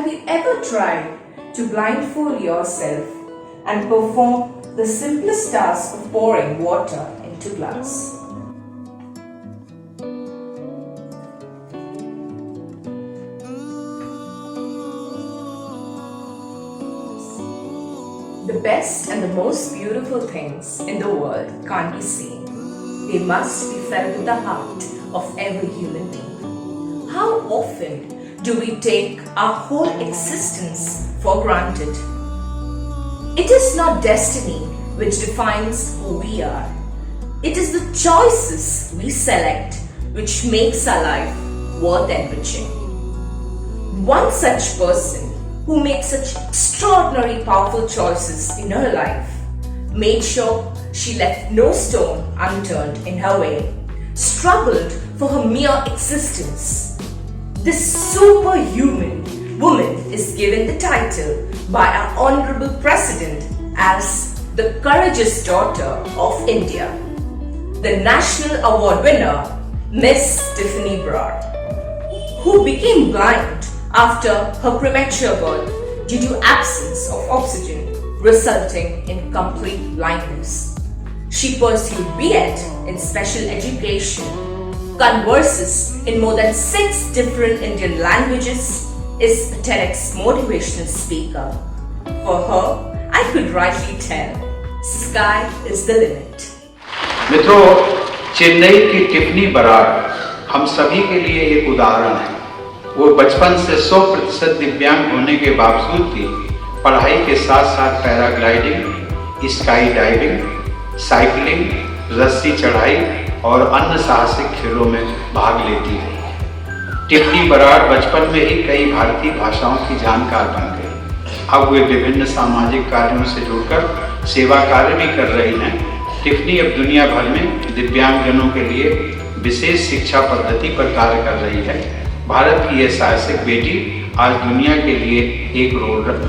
Have you ever tried to blindfold yourself and perform the simplest task of pouring water into glass? The best and the most beautiful things in the world can't be seen. They must be felt in the heart of every human being. How often do we take our whole existence for granted? It is not destiny which defines who we are. It is the choices we select which makes our life worth enriching. One such person who makes such extraordinary powerful choices in her life made sure she left no stone unturned in her way, struggled for her mere existence. This superhuman woman is given the title by our Honorable President as the courageous daughter of India. The National Award winner, Miss Tiffany Brard, who became blind after her premature birth due to absence of oxygen resulting in complete blindness. She pursued B.Ed in special education, converses in more than 6 different Indian languages, is a TEDx motivational speaker. For her, I could rightly tell, sky is the limit. मित्रों, चेन्नई की Tiffany Brar हम सभी के लिए एक उदाहरण है। वो बचपन से 100% दिव्यांग होने के बावजूद भी पढ़ाई के साथ साथ पैराग्लाइडिंग, स्काई डाइविंग, साइकिलिंग, रस्सी चढ़ाई और अन्य साहसिक खेलों में भाग लेती रही। टिफनी बराड़ बचपन में ही कई भारतीय भाषाओं की जानकार बन गई। अब वे विभिन्न सामाजिक कार्यों से जुड़कर सेवा कार्य भी कर रही हैं। टिफनी अब दुनिया भर में दिव्यांगजनों के लिए विशेष शिक्षा पद्धति पर कार्य कर रही है। भारत की यह साहसिक बेटी आज दुनिया के लिए एक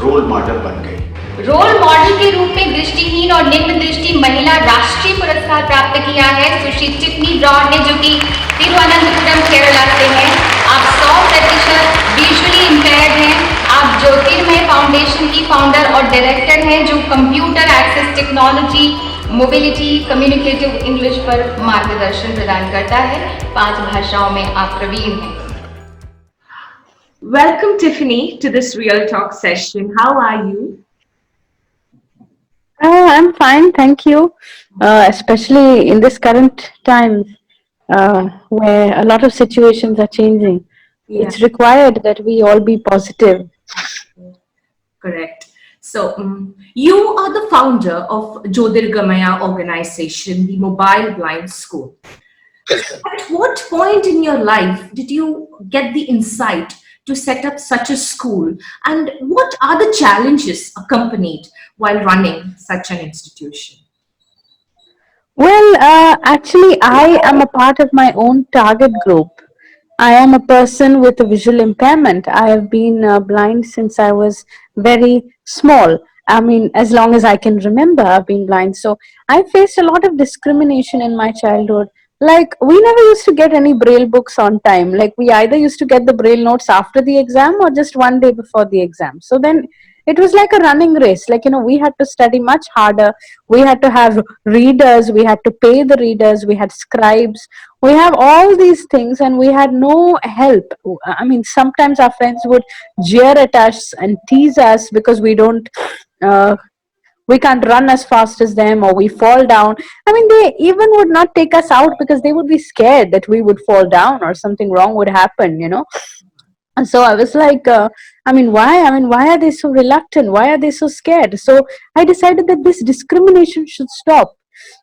रोल मॉडल बन गई। रोल मॉडल के रूप में दृष्टिहीन और निम्न दृष्टि महिला राष्ट्रीय पुरस्कार प्राप्त किया है सुश्री टिफनी ब्रॉड ने, जो कि तिरुवनंतपुरम केरला से हैं। आप 100% विजुअली इम्पेयर्ड हैं। आप ज्योतिर्मय फाउंडेशन की फाउंडर और डायरेक्टर हैं, जो computer access technology, mobility, communicative English पर मार्गदर्शन प्रदान करता है। 5 भाषाओं में आप प्रवीण हैं। Welcome, Tiffany, to this Real Talk session. How are you? I'm fine, thank you. Especially in this current time where a lot of situations are changing. Yeah. It's required that we all be positive. Correct. So, you are the founder of Jyotirgamaya organization, the Mobile Blind School. At what point in your life did you get the insight to set up such a school, and what are the challenges accompanied while running such an institution? Well, actually, I am a part of my own target group. I am a person with a visual impairment. I have been blind since I was very small. I mean, as long as I can remember, I've been blind. So I faced a lot of discrimination in my childhood. Like, we never used to get any Braille books on time. Like, we either used to get the Braille notes after the exam or just one day before the exam. So then it was like a running race. Like, we had to study much harder. We had to have readers. We had to pay the readers. We had scribes. We have all these things and we had no help. I mean, sometimes our friends would jeer at us and tease us because we can't run as fast as them, or we fall down. I mean, they even would not take us out because they would be scared that we would fall down or something wrong would happen, And so I was like, why? Why are they so reluctant? Why are they so scared? So I decided that this discrimination should stop.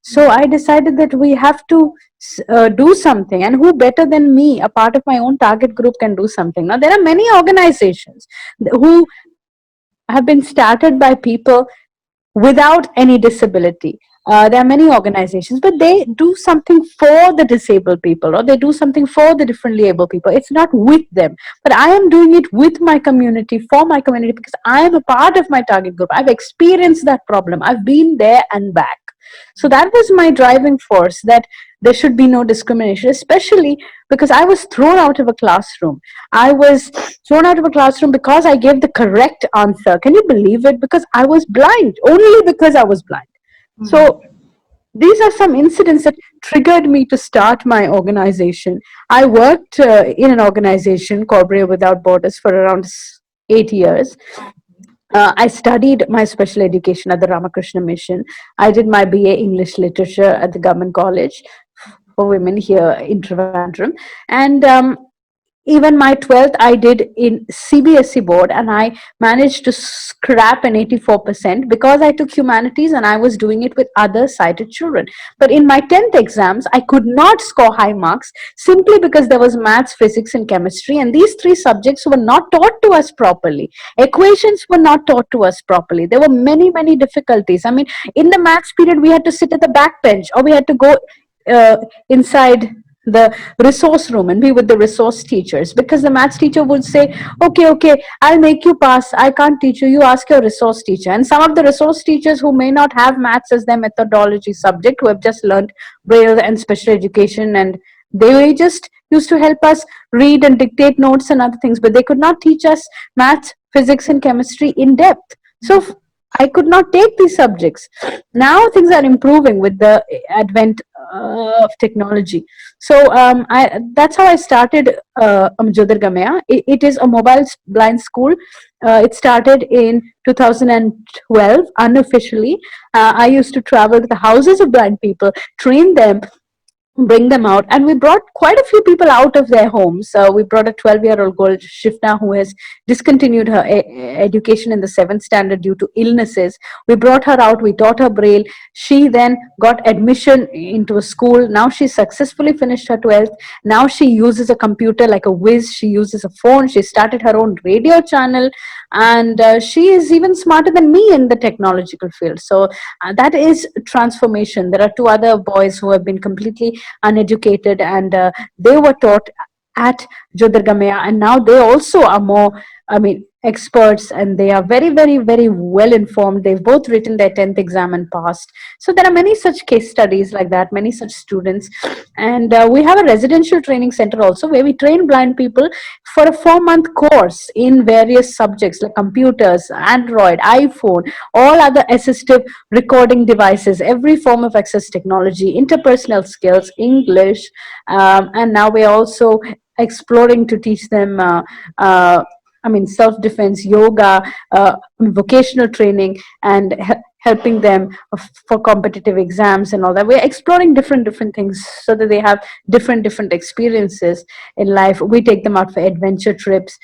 So I decided that we have to do something, and who better than me, a part of my own target group, can do something. Now, there are many organizations who have been started by people without any disability. There are many organizations, but they do something for the disabled people, or they do something for the differently able people. It's not with them, but I am doing it with my community, for my community, because I am a part of my target group. I've experienced that problem. I've been there and back. So that was my driving force, that there should be no discrimination, especially because I was thrown out of a classroom. I was thrown out of a classroom because I gave the correct answer. Can you believe it? Because I was blind, only because I was blind. So these are some incidents that triggered me to start my organization. I worked in an organization called Brave Without Borders for around 8 years. I studied my special education at the Ramakrishna Mission. I did my BA English Literature at the Government College for Women here in Trivandrum. And even my 12th I did in CBSE board, and I managed to scrap an 84% because I took humanities and I was doing it with other sighted children. But in my 10th exams, I could not score high marks simply because there was maths, physics, and chemistry, and these three subjects were not taught to us properly. Equations were not taught to us properly. There were many, many difficulties. I mean, in the maths period, we had to sit at the back bench, or we had to go uh, inside the resource room and be with the resource teachers, because the maths teacher would say, okay, I'll make you pass, I can't teach you, you ask your resource teacher. And some of the resource teachers who may not have maths as their methodology subject, who have just learned Braille and special education, and they just used to help us read and dictate notes and other things, but they could not teach us maths, physics, and chemistry in depth. So I could not take these subjects. Now things are improving with the advent of technology. So that's how I started Jyotirgamaya. It is a mobile blind school. It started in 2012 unofficially. I used to travel to the houses of blind people, train them, bring them out, and we brought quite a few people out of their homes. We brought a 12-year-old girl, Shifna, who has discontinued her education in the 7th standard due to illnesses. We brought her out, we taught her Braille. She then got admission into a school. Now she successfully finished her 12th. Now she uses a computer like a whiz. She uses a phone. She started her own radio channel, and she is even smarter than me in the technological field. So that is transformation. There are two other boys who have been completely uneducated, and they were taught at Jyotirgamaya, and now they also are more, experts, and they are very, very, very well informed. They've both written their 10th exam and passed. So there are many such case studies like that, many such students. And we have a residential training center also, where we train blind people for a 4-month course in various subjects like computers, Android, iPhone, all other assistive recording devices, every form of access technology, interpersonal skills, English, and now we're also exploring to teach them self-defense, yoga, vocational training, and helping them for competitive exams and all that. We're exploring different things so that they have different experiences in life. We take them out for adventure trips.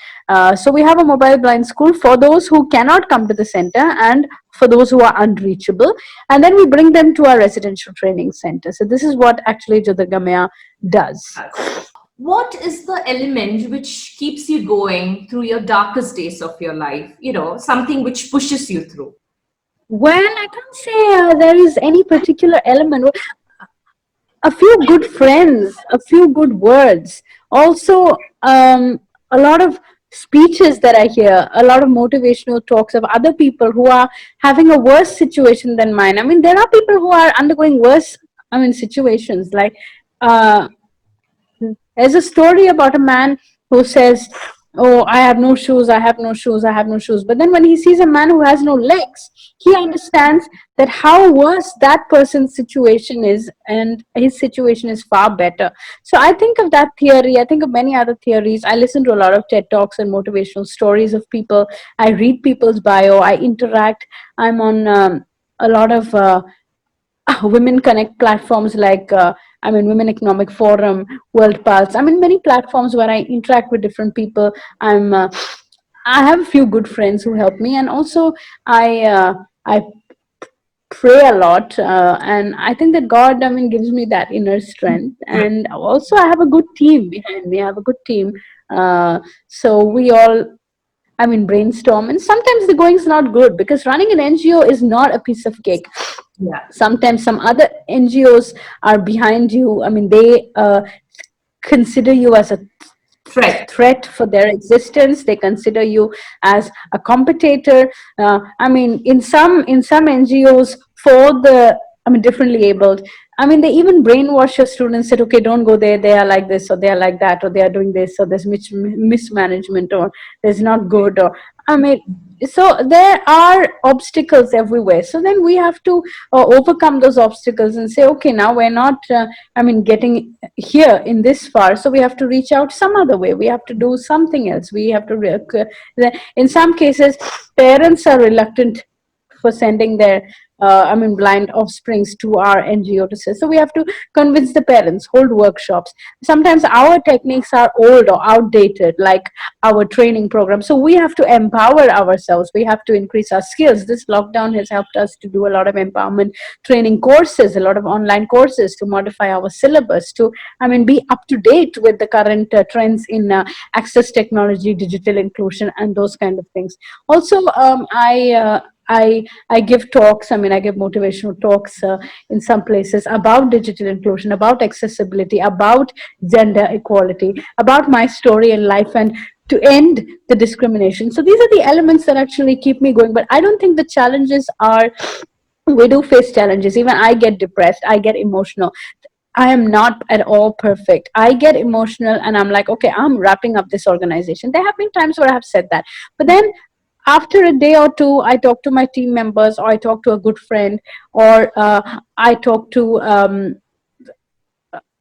So we have a mobile blind school for those who cannot come to the center and for those who are unreachable. And then we bring them to our residential training center. So this is what actually Jyotirgamaya does. What is the element which keeps you going through your darkest days of your life? Something which pushes you through. Well, I can't say there is any particular element. A few good friends, a few good words. Also, a lot of speeches that I hear, a lot of motivational talks of other people who are having a worse situation than mine. I mean, there are people who are undergoing worse, situations. Like, there's a story about a man who says, oh, I have no shoes, I have no shoes, I have no shoes. But then when he sees a man who has no legs, he understands that how worse that person's situation is, and his situation is far better. So I think of that theory. I think of many other theories. I listen to a lot of TED Talks and motivational stories of people. I read people's bio. I interact. I'm on a lot of Women Connect platforms like Women Economic Forum, World Pulse. Many platforms where I interact with different people. I have a few good friends who help me, and also I pray a lot, and I think that God gives me that inner strength. And also I have a good team behind me. I have a good team, so we all brainstorm, and sometimes the going's not good because running an NGO is not a piece of cake. Yeah. Sometimes some other NGOs are behind you. They consider you as a threat for their existence. They consider you as a competitor. In some NGOs, for the I mean, differently abled. I mean, they even brainwash your students, said, okay, don't go there. They are like this, or they are like that, or they are doing this, or there's mismanagement, or there's not good, or I mean, so there are obstacles everywhere. So then we have to overcome those obstacles and say, okay, now we're not, I mean, getting here in this far, so we have to reach out some other way. We have to do something else. We have to, in some cases, parents are reluctant for sending their I mean, blind offsprings to our NGO to say. So we have to convince the parents, hold workshops. Sometimes our techniques are old or outdated, like our training program. So we have to empower ourselves. We have to increase our skills. This lockdown has helped us to do a lot of empowerment training courses, a lot of online courses to modify our syllabus, to, I mean, be up to date with the current trends in access technology, digital inclusion, and those kind of things. Also, I give talks. I mean, I give motivational talks in some places about digital inclusion, about accessibility, about gender equality, about my story in life, and to end the discrimination. So these are the elements that actually keep me going. But I don't think the challenges are. We do face challenges. Even I get depressed. I get emotional. I am not at all perfect. I get emotional and I'm like, okay, I'm wrapping up this organization. There have been times where I have said that. But then after a day or two, I talk to my team members, or I talk to a good friend, or I talk to, I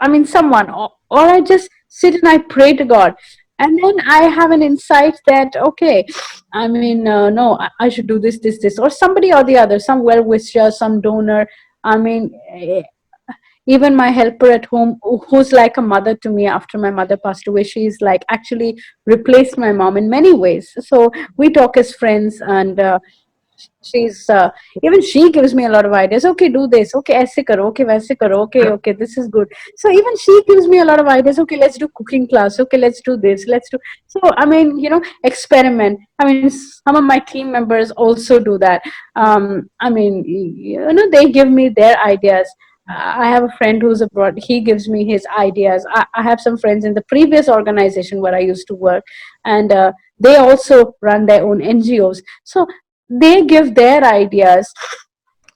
mean, someone, or I just sit and I pray to God. And then I have an insight that, okay, I mean, no, I should do this, or somebody or the other, some well wisher, some donor. I mean, even my helper at home, who's like a mother to me after my mother passed away, she's like actually replaced my mom in many ways. So we talk as friends, and she's even she gives me a lot of ideas. Okay, do this. Okay, aise karo. Okay, waise karo. Okay, okay, this is good. So even she gives me a lot of ideas. Okay, let's do cooking class. Okay, let's do this. Let's do. So I mean, experiment. I mean, some of my team members also do that. I mean, they give me their ideas. I have a friend who's abroad. He gives me his ideas. I have some friends in the previous organization where I used to work, and they also run their own NGOs. So they give their ideas.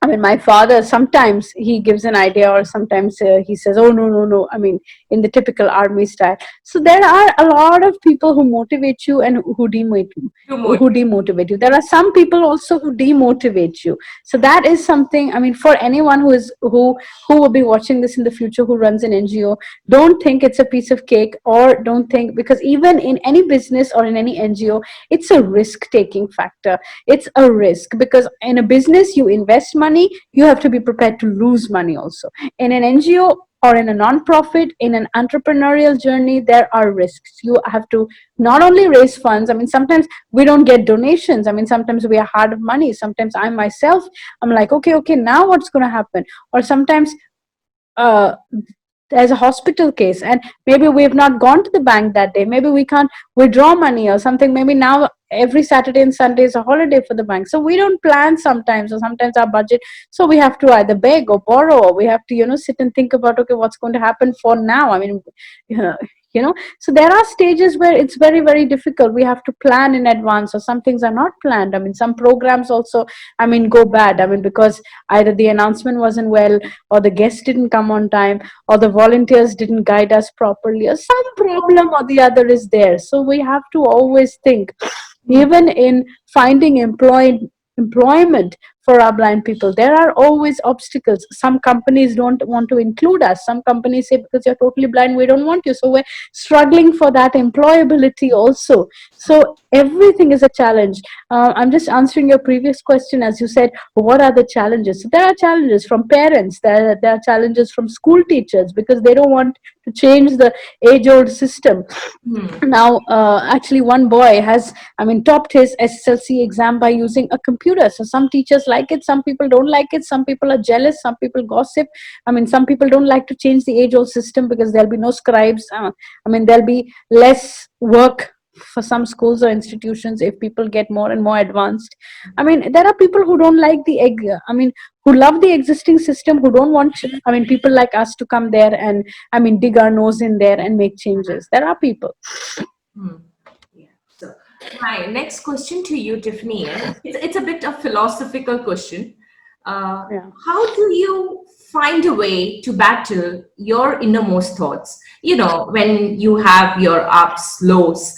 I mean, my father, sometimes he gives an idea, or sometimes he says, oh, no, no, no. I mean, in the typical army style. So there are a lot of people who motivate you and who demotivate you. There are some people also who demotivate you. So that is something, I mean, for anyone who will be watching this in the future, who runs an NGO, don't think it's a piece of cake, or don't think, because even in any business or in any NGO, it's a risk taking factor. It's a risk, because in a business you invest money, you have to be prepared to lose money also. In an NGO or in a non-profit, in an entrepreneurial journey, there are risks. You have to not only raise funds. I mean, sometimes we don't get donations. I mean, sometimes we are hard of money. Sometimes I myself, I'm like, okay, now what's going to happen? Or sometimes uh, there's a hospital case, and maybe we have not gone to the bank that day. Maybe we can't withdraw money or something. Maybe now every Saturday and Sunday is a holiday for the bank, so we don't plan sometimes, or sometimes our budget, so we have to either beg or borrow, or we have to sit and think about, okay, what's going to happen for now. I mean, so there are stages where it's very, very difficult. We have to plan in advance, or some things are not planned. I mean, some programs also, I mean, go bad. I mean, because either the announcement wasn't well, or the guest didn't come on time, or the volunteers didn't guide us properly, or some problem or the other is there. So we have to always think, even in finding employment for our blind people, there are always obstacles. Some companies don't want to include us. Some companies say, because you're totally blind, we don't want you. So we're struggling for that employability also. So everything is a challenge. I'm just answering your previous question. As you said, what are the challenges? So there are challenges from parents. There are challenges from school teachers, because they don't want to change the age-old system. Now, actually, one boy has, I mean, topped his SSLC exam by using a computer. So some teachers like it, some people don't like it, some people are jealous, some people gossip. I mean, some people don't like to change the age-old system, because there'll be no scribes. I mean, there'll be less work for some schools or institutions if people get more and more advanced. I mean, there are people who don't like who love the existing system, who don't want, I mean, people like us to come there and, I mean, dig our nose in there and make changes. There are people. Yeah. So my next question to you, Tiffany, is it's a bit of philosophical question. Yeah. How do you find a way to battle your innermost thoughts? You know, when you have your ups, lows,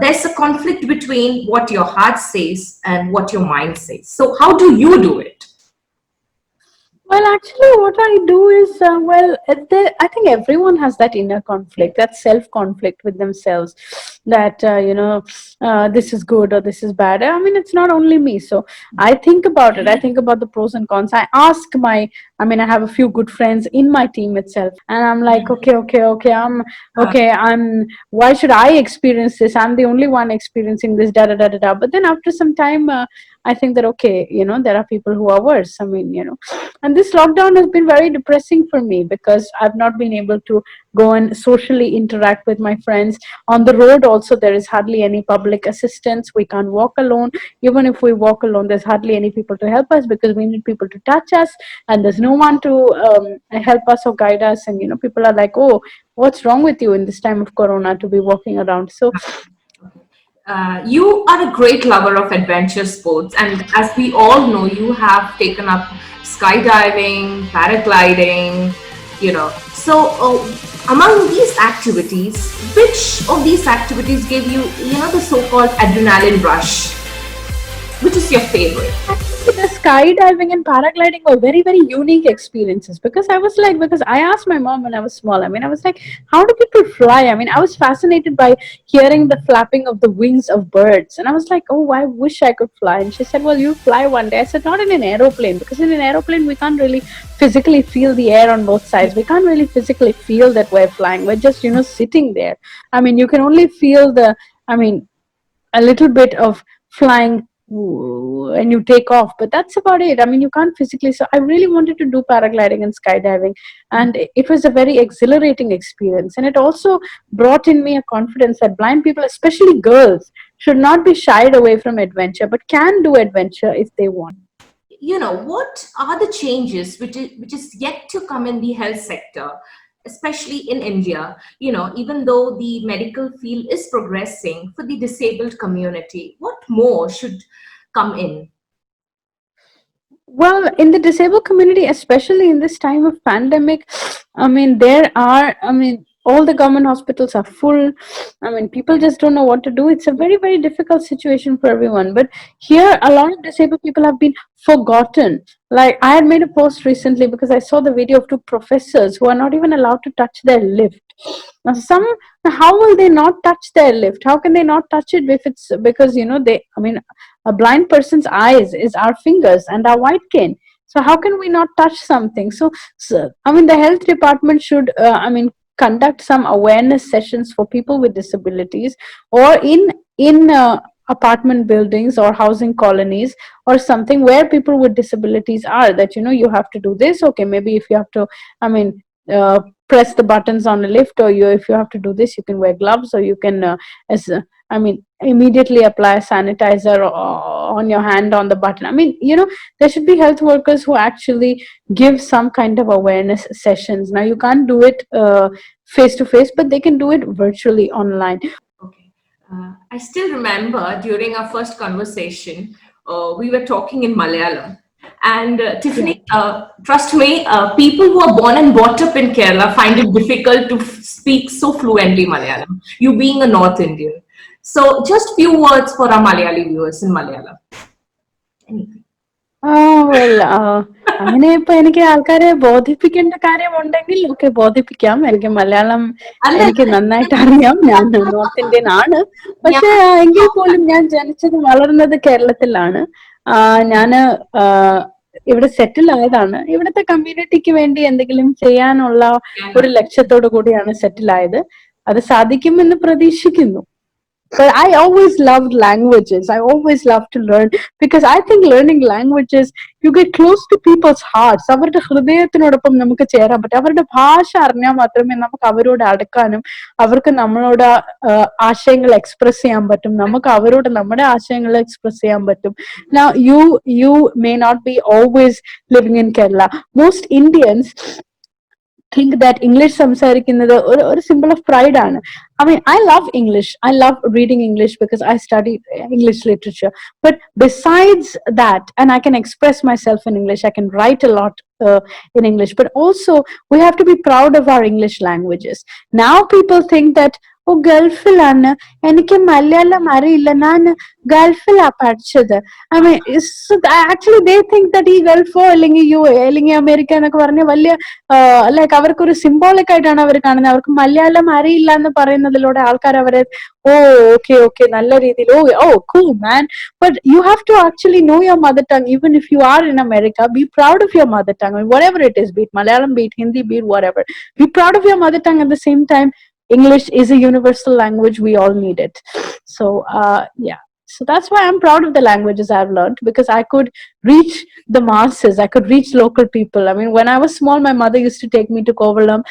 there's a conflict between what your heart says and what your mind says. So, how do you do it? Well, actually, what I do is, I think everyone has that inner conflict, that self conflict with themselves, that, this is good or this is bad. I mean, it's not only me. So I think about it. I think about the pros and cons. I have a few good friends in my team itself, and I'm like, why should I experience this? I'm the only one experiencing this, da da da da da. But then after some time, I think that, okay, there are people who are worse. I mean, and this lockdown has been very depressing for me because I've not been able to go and socially interact with my friends. On the road also, there is hardly any public assistance. We can't walk alone. Even if we walk alone, there's hardly any people to help us because we need people to touch us, and there's no one to help us or guide us. And people are like, oh, what's wrong with you in this time of corona to be walking around? So You are a great lover of adventure sports, and as we all know, you have taken up skydiving, paragliding, So, among these activities, which of these activities gave you, the so-called adrenaline rush? Which is your favorite? The skydiving and paragliding were very, very unique experiences because because I asked my mom when I was small. I mean, I was like, how do people fly? I mean, I was fascinated by hearing the flapping of the wings of birds. And I was like, oh, I wish I could fly. And she said, well, you fly one day. I said, not in an aeroplane, because in an aeroplane, we can't really physically feel the air on both sides. We can't really physically feel that we're flying. We're just, sitting there. I mean, you can only feel a little bit of flying and you take off, but that's about it. I mean, you can't physically. So I really wanted to do paragliding and skydiving, and it was a very exhilarating experience. And it also brought in me a confidence that blind people, especially girls, should not be shied away from adventure, but can do adventure if they want. What are the changes which is yet to come in the health sector, especially in India? Even though the medical field is progressing for the disabled community, what more should come in? Well, in the disabled community, especially in this time of pandemic, all the government hospitals are full. I mean, people just don't know what to do. It's a very, very difficult situation for everyone. But here, a lot of disabled people have been forgotten. Like, I had made a post recently because I saw the video of two professors who are not even allowed to touch their lift. Now, how will they not touch their lift? How can they not touch it if it's because, a blind person's eyes is our fingers and our white cane. So how can we not touch something? So the health department should conduct some awareness sessions for people with disabilities, or in apartment buildings or housing colonies or something where people with disabilities are, that you have to do this. Okay, maybe if you have to i mean uh, press the buttons on a lift, or if you have to do this, you can wear gloves, or you can as immediately apply a sanitizer on your hand on the button. There should be health workers who actually give some kind of awareness sessions. Now, you can't do it face to face, but they can do it virtually online. Okay. I still remember during our first conversation, we were talking in Malayalam. And Tiffany, trust me, people who are born and brought up in Kerala find it difficult to speak so fluently Malayalam, you being a North Indian. So, just few words for our Malayali viewers in Malayalam. Anything. അങ്ങനെ ഇപ്പൊ എനിക്ക് ആൾക്കാരെ ബോധിപ്പിക്കേണ്ട കാര്യമുണ്ടെങ്കിൽ ഒക്കെ ബോധിപ്പിക്കാം. എനിക്ക് മലയാളം എനിക്ക് നന്നായിട്ട് അറിയാം. ഞാൻ നോർത്ത് ഇന്ത്യൻ ആണ്. പക്ഷെ എങ്കിൽ പോലും ഞാൻ ജനിച്ചത് വളർന്നത് കേരളത്തിലാണ്. ഞാന് ഇവിടെ സെറ്റിൽ ആയതാണ്. ഇവിടുത്തെ കമ്മ്യൂണിറ്റിക്ക് വേണ്ടി എന്തെങ്കിലും ചെയ്യാനുള്ള ഒരു ലക്ഷ്യത്തോടു കൂടിയാണ് സെറ്റിൽ ആയത്. അത് സാധിക്കുമെന്ന് പ്രതീക്ഷിക്കുന്നു. But I always loved languages. I always loved to learn, because I think learning languages, you get close to people's hearts. അവരുടെ ഹൃദയത്തിനോടൊപ്പം നമുക്ക് ചേരാൻ പറ്റും. അവരുടെ ഭാഷ അറിഞ്ഞാൽ മാത്രമേ നമുക്ക് അവരോട് അടുക്കാനും അവർക്ക് നമ്മളോട് ആശയങ്ങൾ എക്സ്പ്രസ് ചെയ്യാൻ പറ്റും. നമുക്ക് അവരോട് നമ്മുടെ ആശയങ്ങൾ എക്സ്പ്രസ് ചെയ്യാൻ പറ്റും. Now, you may not be always living in Kerala. Most Indians think that English സംസാരിക്കുന്നത് ഒരു symbol of pride ആണ്. I mean, I love English. I love reading English because I study English literature. But besides that, and I can express myself in English, I can write a lot in English, but also we have to be proud of our English languages. Now people think that, ഓ ഗൾഫിലാണ്, എനിക്ക് മലയാളം അറിയില്ല, ഞാൻ ഗൾഫിലാ പഠിച്ചത്. I mean actually they think that ഈ ഗൾഫോ അല്ലെങ്കിൽ U A അല്ലെങ്കിൽ America എന്നൊക്കെ പറഞ്ഞ വലിയ ലൈക്ക് അവർക്കൊരു സിംബോളിക് ആയിട്ടാണ് അവർ കാണുന്നത്. അവർക്ക് മലയാളം അറിയില്ല എന്ന് പറയുന്നതിലൂടെ ആൾക്കാർ അവരെ ഓ ഓക്കെ ഓക്കെ നല്ല രീതിയിൽ ഓ cool man, but you have to actually know your mother tongue. Even if you are in America, be proud of your mother tongue. I mean, whatever it is, be it Malayalam, be it Hindi, be it whatever, be proud of your mother tongue. At the same time, English is a universal language. We all need it. So, yeah. So that's why I'm proud of the languages I've learned, because I could reach the masses. I could reach local people. I mean, when I was small, my mother used to take me to Kovalam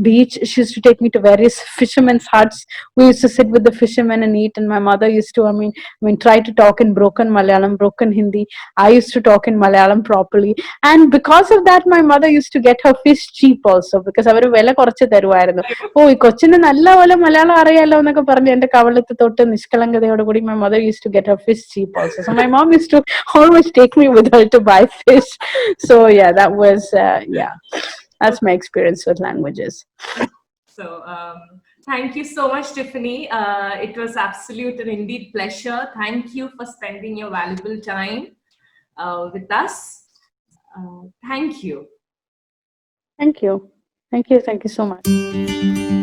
beach. She used to take me to various fishermen's huts. We used to sit with the fishermen and eat. And my mother used to, I mean, try to talk in broken Malayalam, broken Hindi. I used to talk in Malayalam properly. And because of that, my mother used to get her fish cheap also, because അവർ വില കുറച്ച് തരുമായിരുന്നു. ഓ ഈ കൊച്ചിന് നല്ല പോലെ മലയാളം അറിയാലോ എന്നൊക്കെ പറഞ്ഞ് എന്റെ കവളത്ത് തൊട്ട് നിഷ്കളങ്കതയോടുകൂടി my mother used to get her fish cheap also. So my mom used to always take me with her to buy fish. So yeah, that was yeah, that's my experience with languages. So, thank you so much, Tiffany. It was absolute and indeed pleasure. Thank you for spending your valuable time with us. Thank you. Thank you. Thank you. Thank you so much.